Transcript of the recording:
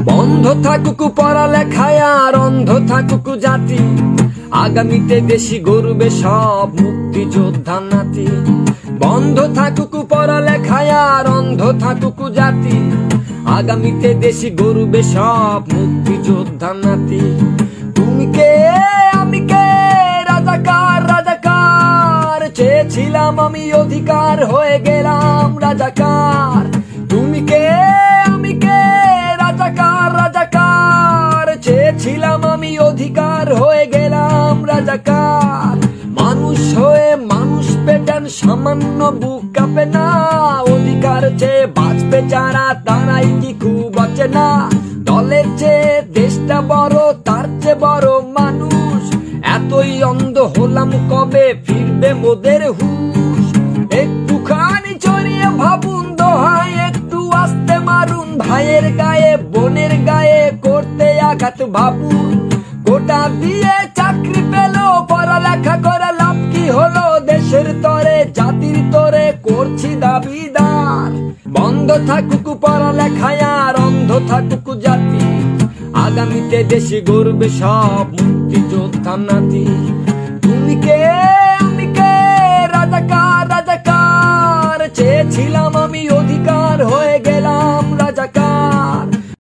বন্ধ থাকুক পড়ালেখায় আর অন্ধ থাকুক জাতি, আগামীতে দেশি গর্বে সব মুক্তিযোদ্ধা নাতি। বন্ধ থাকুক পড়ালেখায় আর অন্ধ থাকুক জাতি, আগামীতে দেশি গর্বে সব মুক্তিযোদ্ধা নাতি। তুমি কে আমি কে, রাজাকার রাজাকার, চেয়েছিলাম আমি অধিকার হয়ে গেলাম রাজাকার। তুমি কে আমি কে, রাজাকার রাজাকার, চেয়েছিলাম আমি অধিকার হয়ে গেলাম রাজাকার। মানুষ হয়ে মানুষ পেটান সামান্য বুক কাঁপে না, অধিকার চেয়ে বাঁচবে যারা তারাই কি খুব অচেনা। দলের চেয়ে দেশটা বড়, তার চেয়ে বড় মানুষ, এতই অন্ধ হলাম কবে ফিরবে মোদের হুঁশ। একটুখানি চড়িয়ে ভাবুন দোহাই, একটু আস্তে মারুন ভাইয়ের গায়ে বোনের গায়ে করতে আঘাত ভাবুন। গোটা দিয়ে চাকরি পেল, পড়ালেখা করে লাভ কি হলো, দেশের তরে জাতির তরে করছি দাবিদার। বন্ধ থাকুক পড়ালেখায় আর অন্ধ থাকুক জাতি, আগামীতে দেশে গর্বে সব মুক্তিযোদ্ধা নাতি। তুমি কে